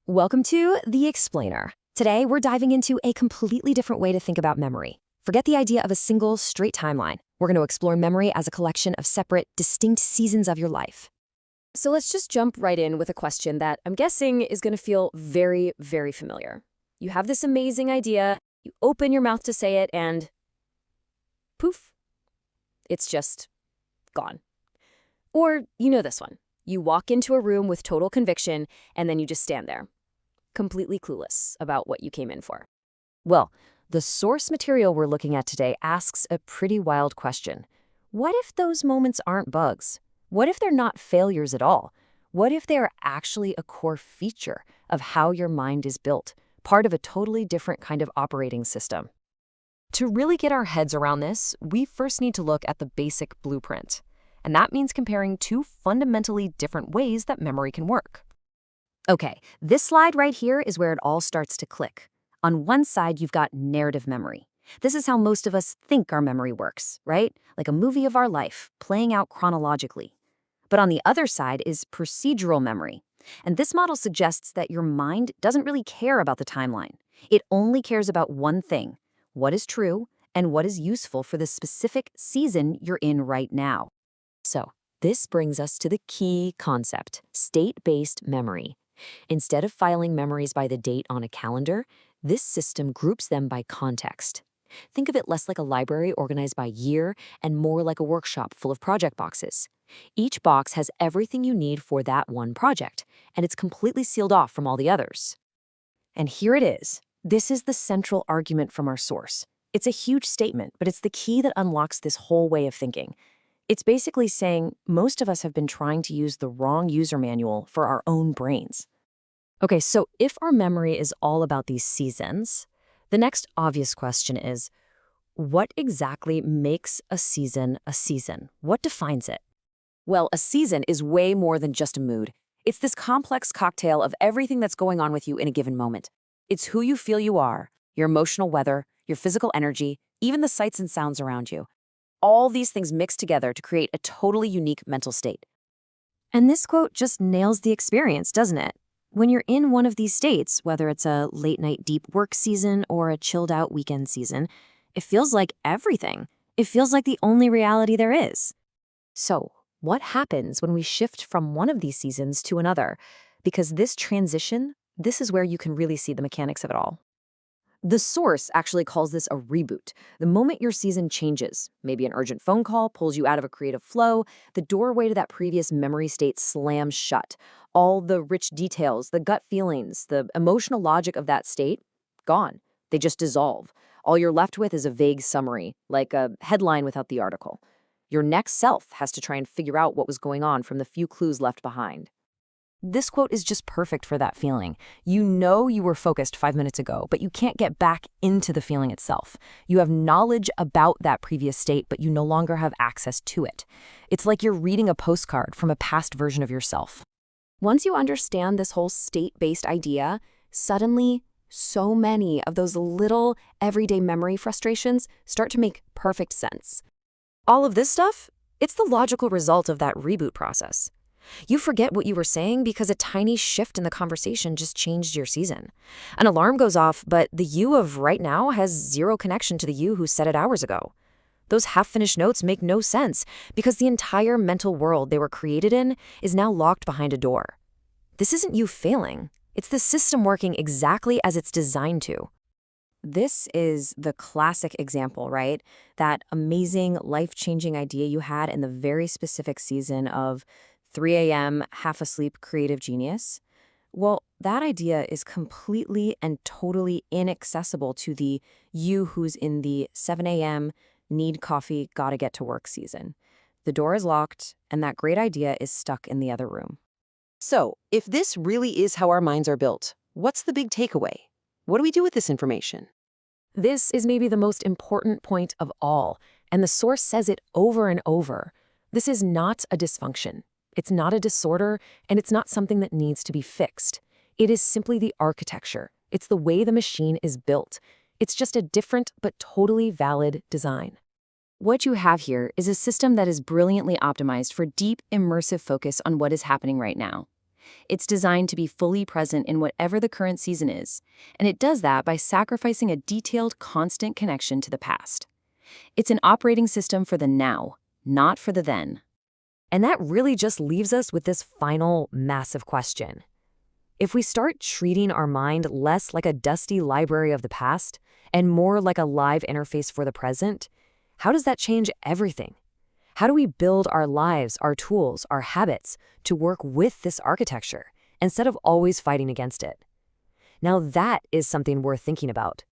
Welcome to The Explainer. Today, we're diving into a completely different way to think about memory. Forget the idea of a single, straight timeline. We're going to explore memory as a collection of separate, distinct seasons of your life. So let's just jump right in with a question that I'm guessing is going to feel very, very familiar. You have this amazing idea, you open your mouth to say it, and poof, it's just gone. Or you know this one. You walk into a room with total conviction, and then you just stand there, completely clueless about what you came in for. Well, the source material we're looking at today asks a pretty wild question. What if those moments aren't bugs? What if they're not failures at all? What if they are actually a core feature of how your mind is built, part of a totally different kind of operating system? To really get our heads around this, we first need to look at the basic blueprint. And that means comparing two fundamentally different ways that memory can work. Okay, this slide right here is where it all starts to click. On one side, you've got narrative memory. This is how most of us think our memory works, right? Like a movie of our life, playing out chronologically. But on the other side is procedural memory. And this model suggests that your mind doesn't really care about the timeline. It only cares about one thing: what is true and what is useful for the specific season you're in right now. So, this brings us to the key concept: state-based memory. Instead of filing memories by the date on a calendar, this system groups them by context. Think of it less like a library organized by year and more like a workshop full of project boxes. Each box has everything you need for that one project, and it's completely sealed off from all the others. And here it is. This is the central argument from our source. It's a huge statement, but it's the key that unlocks this whole way of thinking. It's basically saying most of us have been trying to use the wrong user manual for our own brains. Okay, so if our memory is all about these seasons, the next obvious question is, what exactly makes a season a season? What defines it? Well, a season is way more than just a mood. It's this complex cocktail of everything that's going on with you in a given moment. It's who you feel you are, your emotional weather, your physical energy, even the sights and sounds around you. All these things mix together to create a totally unique mental state. And this quote just nails the experience, doesn't it? When you're in one of these states, whether it's a late-night deep work season or a chilled-out weekend season, it feels like everything. It feels like the only reality there is. So, what happens when we shift from one of these seasons to another? Because this transition, this is where you can really see the mechanics of it all. The source actually calls this a reboot. The moment your season changes, maybe an urgent phone call pulls you out of a creative flow, the doorway to that previous memory state slams shut. All the rich details, the gut feelings, the emotional logic of that state, gone. They just dissolve. All you're left with is a vague summary, like a headline without the article. Your next self has to try and figure out what was going on from the few clues left behind. This quote is just perfect for that feeling. You know you were focused 5 minutes ago, but you can't get back into the feeling itself. You have knowledge about that previous state, but you no longer have access to it. It's like you're reading a postcard from a past version of yourself. Once you understand this whole state-based idea, suddenly so many of those little everyday memory frustrations start to make perfect sense. All of this stuff, it's the logical result of that reboot process. You forget what you were saying because a tiny shift in the conversation just changed your season. An alarm goes off, but the you of right now has zero connection to the you who said it hours ago. Those half-finished notes make no sense because the entire mental world they were created in is now locked behind a door. This isn't you failing. It's the system working exactly as it's designed to. This is the classic example, right? That amazing, life-changing idea you had in the very specific season of 3 a.m., half asleep creative genius. Well, that idea is completely and totally inaccessible to the you who's in the 7 a.m., need coffee, gotta get to work season. The door is locked, and that great idea is stuck in the other room. So, if this really is how our minds are built, what's the big takeaway? What do we do with this information? This is maybe the most important point of all, and the source says it over and over. This is not a dysfunction. It's not a disorder, and it's not something that needs to be fixed. It is simply the architecture. It's the way the machine is built. It's just a different but totally valid design. What you have here is a system that is brilliantly optimized for deep, immersive focus on what is happening right now. It's designed to be fully present in whatever the current season is, and it does that by sacrificing a detailed, constant connection to the past. It's an operating system for the now, not for the then. And that really just leaves us with this final, massive question. If we start treating our mind less like a dusty library of the past and more like a live interface for the present, how does that change everything? How do we build our lives, our tools, our habits to work with this architecture instead of always fighting against it? Now that is something worth thinking about.